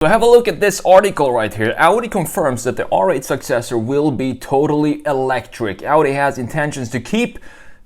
So have a look at this article right here. Audi confirms that the R8 Successor will be totally electric. Audi has intentions to keep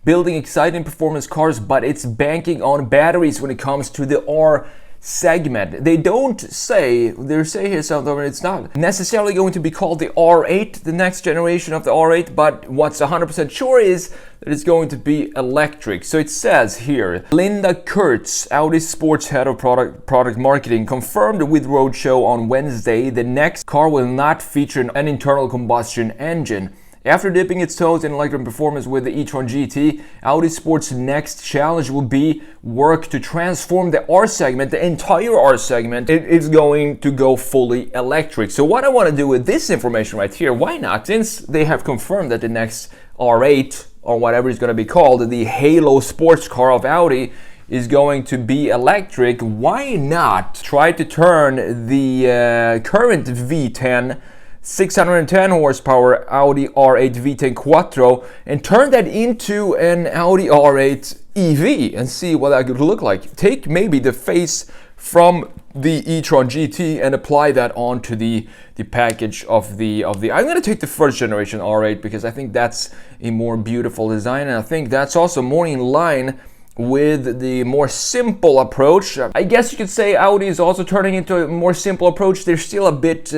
building exciting performance cars, but it's banking on batteries when it comes to the R segment. They don't say, they say here something, it's not necessarily going to be called the R8, the next generation of the R8, but what's 100% sure is that it's going to be electric. So it says here, Linda Kurtz, Audi's sports head of product marketing, confirmed with Roadshow on Wednesday the next car will not feature an internal combustion engine. After dipping its toes in electric performance with the e-tron GT, Audi Sport's next challenge will be work to transform the R segment, the entire R segment. It is going to go fully electric. So what I want to do with this information right here, why not? Since they have confirmed that the next R8, or whatever it's going to be called, the Halo sports car of Audi, is going to be electric, why not try to turn the current V10 610 horsepower Audi R8 V10 Quattro and turn that into an Audi R8 EV and see what that could look like. Take maybe the face from the e-tron GT and apply that onto the package of the I'm going to take the first generation R8 because I think that's a more beautiful design, and I think that's also more in line with the more simple approach. I guess you could say Audi is also turning into a more simple approach. They're still a bit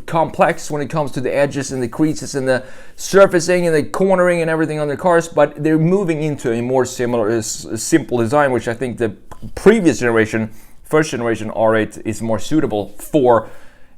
complex when it comes to the edges and the creases and the surfacing and the cornering and everything on their cars, but they're moving into a more simple design, which I think the previous generation, first generation R8 is more suitable for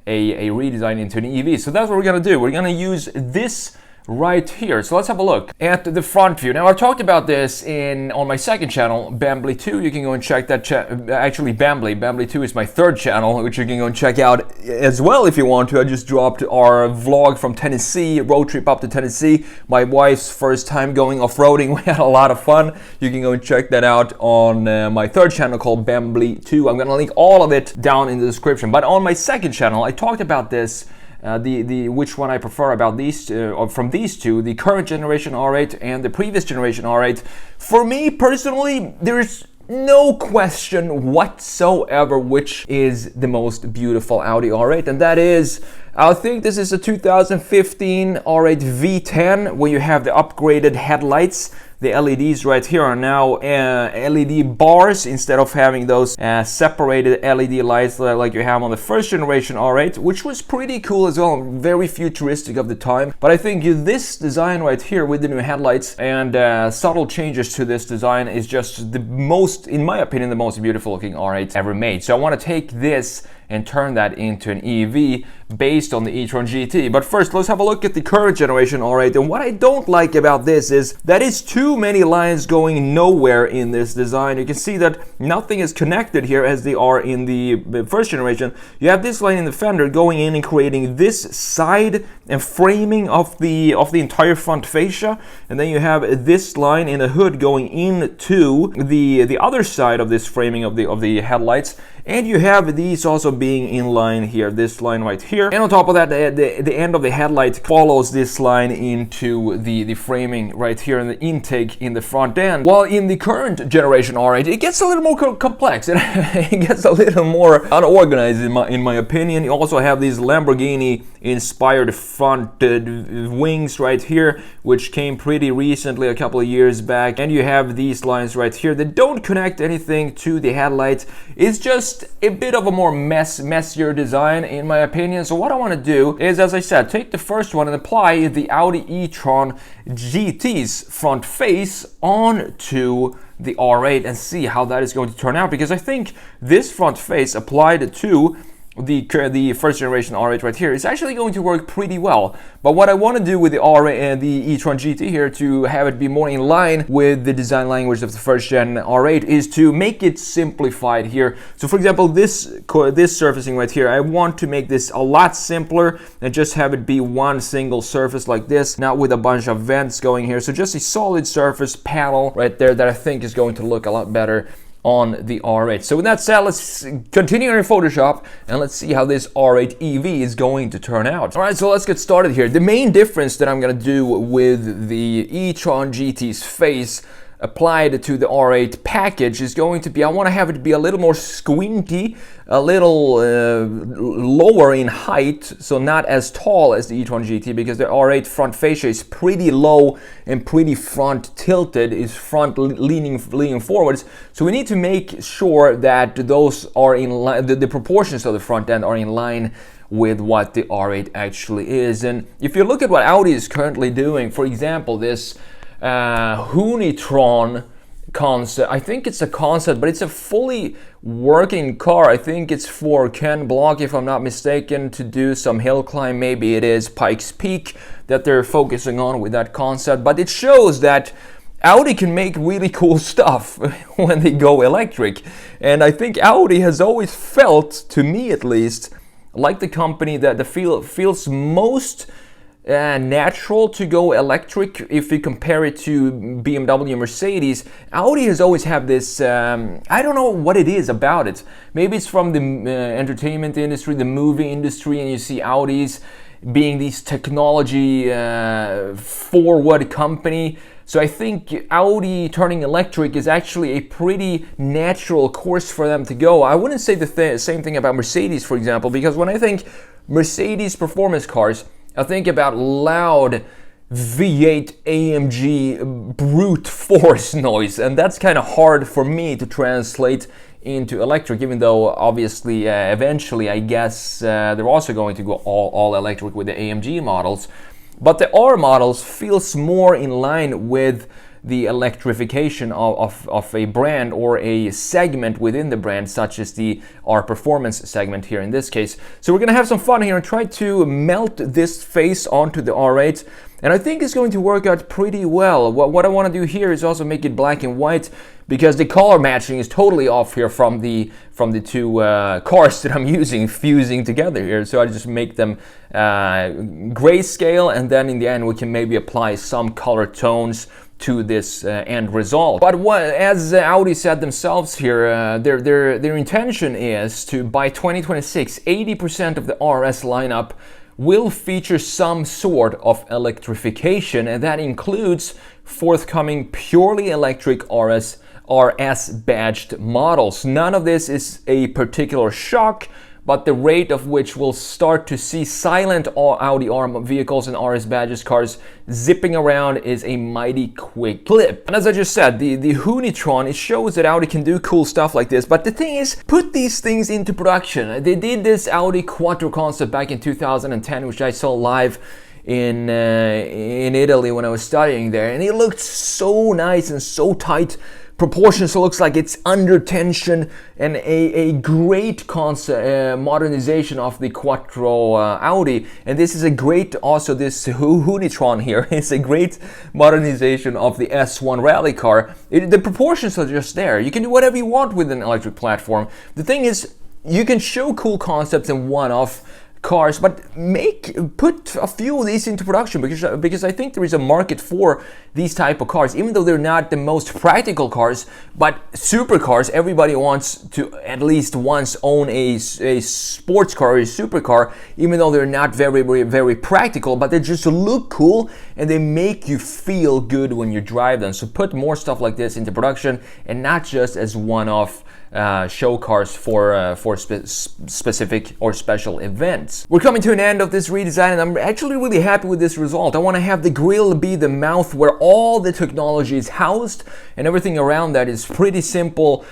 a redesign into an EV. So that's what we're gonna do. We're gonna use this right here. So let's have a look at the front view. Now, I talked about this on my second channel, Bambly 2. You can go and check that. Actually, Bambly 2 is my third channel, which you can go and check out as well if you want to. I just dropped our vlog from Tennessee, road trip up to Tennessee. My wife's first time going off-roading. We had a lot of fun. You can go and check that out on my third channel called Bambly 2. I'm gonna link all of it down in the description. But on my second channel, I talked about this. Which one I prefer about these from these two, the current generation R8 and the previous generation R8. For me personally, there's no question whatsoever which is the most beautiful Audi R8, and that is, I think this is a 2015 R8 V10 where you have the upgraded headlights. The LEDs right here are now LED bars instead of having those separated LED lights like you have on the first generation R8, which was pretty cool as well, very futuristic of the time. But I think this design right here with the new headlights and subtle changes to this design is just the most, in my opinion, the most beautiful looking R8 ever made. So I want to take this and turn that into an EV based on the e-tron GT. But first, let's have a look at the current generation R8. And what I don't like about this is that it's too many lines going nowhere in this design. You can see that nothing is connected here as they are in the first generation. You have this line in the fender going in and creating this side and framing of the entire front fascia, and then you have this line in the hood going into the other side of this framing of the headlights. And you have these also being in line here, this line right here. And on top of that, the end of the headlight follows this line into the framing right here and the intake in the front end. While in the current generation R8, it gets a little more complex. It gets a little more unorganized in my opinion. You also have these Lamborghini-inspired front wings right here, which came pretty recently, a couple of years back. And you have these lines right here that don't connect anything to the headlights. It's just a bit of a more messier design in my opinion. So what I want to do is, as I said, take the first one and apply the Audi e-tron GT's front face onto the R8 and see how that is going to turn out, because I think this front face applied to the first generation R8 right here is actually going to work pretty well. But what I want to do with the R8 and the e-tron GT here to have it be more in line with the design language of the first gen R8 is to make it simplified here. So for example, this surfacing right here, I want to make this a lot simpler and just have it be one single surface like this, not with a bunch of vents going here. So just a solid surface panel right there that I think is going to look a lot better on the R8. So with that said, let's continue in Photoshop and let's see how this R8 EV is going to turn out. All right, so let's get started here. The main difference that I'm gonna do with the e-tron GT's face applied to the R8 package is going to be, I want to have it be a little more squinty, a little lower in height, so not as tall as the e-tron GT, because the R8 front fascia is pretty low and pretty front tilted, is front leaning forwards. So we need to make sure that those are in line, the proportions of the front end are in line with what the R8 actually is. And if you look at what Audi is currently doing, for example, this Unitron concept, I think it's a concept, but it's a fully working car. I think it's for Ken Block, if I'm not mistaken, to do some hill climb. Maybe it is Pikes Peak that they're focusing on with that concept, but it shows that Audi can make really cool stuff when they go electric. And I think Audi has always felt, to me at least, like the company that feels most natural to go electric. If you compare it to BMW and Mercedes, Audi has always had this, I don't know what it is about it. Maybe it's from the entertainment industry, the movie industry, and you see Audis being these technology forward company. So I think Audi turning electric is actually a pretty natural course for them to go. I wouldn't say the same thing about Mercedes, for example, because when I think Mercedes performance cars, I think about loud V8 AMG brute force noise, and that's kind of hard for me to translate into electric, even though obviously eventually I guess they're also going to go all electric with the AMG models. But the R models feels more in line with the electrification of a brand or a segment within the brand, such as the R performance segment here in this case. So we're gonna have some fun here and try to melt this face onto the R8, and I think it's going to work out pretty well. What I want to do here is also make it black and white, because the color matching is totally off here from the two cars that I'm fusing together here. So I just make them grayscale, and then in the end we can maybe apply some color tones to this end result. But as Audi said themselves here, their intention is to, by 2026, 80% of the RS lineup will feature some sort of electrification, and that includes forthcoming purely electric RS badged models. None of this is a particular shock, but the rate of which we'll start to see silent Audi R vehicles and RS badges cars zipping around is a mighty quick clip. And as I just said, the Unitron, it shows that Audi can do cool stuff like this, but the thing is, put these things into production. They did this Audi Quattro concept back in 2010, which I saw live in Italy when I was studying there, and it looked so nice and so tight proportions. So it looks like it's under tension, and a great concept modernization of the Quattro Audi. And this is a great, also this Unitron here is a great modernization of the S1 rally car. The proportions are just there. You can do whatever you want with an electric platform. The thing is, you can show cool concepts in one-off cars, but put a few of these into production, because I think there is a market for these type of cars, even though they're not the most practical cars. But supercars, everybody wants to at least once own a sports car or a supercar, even though they're not very practical, but they just look cool and they make you feel good when you drive them. So put more stuff like this into production, and not just as one-off show cars for specific or special events. We're coming to an end of this redesign, and I'm actually really happy with this result. I want to have the grille be the mouth where all the technology is housed, and everything around that is pretty simple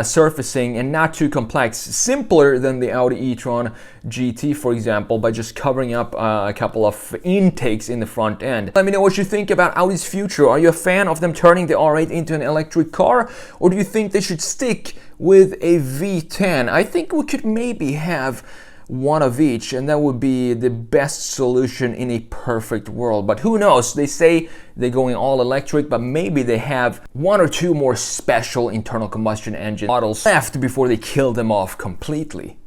surfacing and not too complex. Simpler than the Audi e-tron GT, for example, by just covering up a couple of intakes in the front end. Let me know what you think about Audi's future. Are you a fan of them turning the R8 into an electric car, or do you think they should stick with a V10? I think we could maybe have one of each, and that would be the best solution in a perfect world. But who knows? They say they're going all electric, but maybe they have one or two more special internal combustion engine models left before they kill them off completely.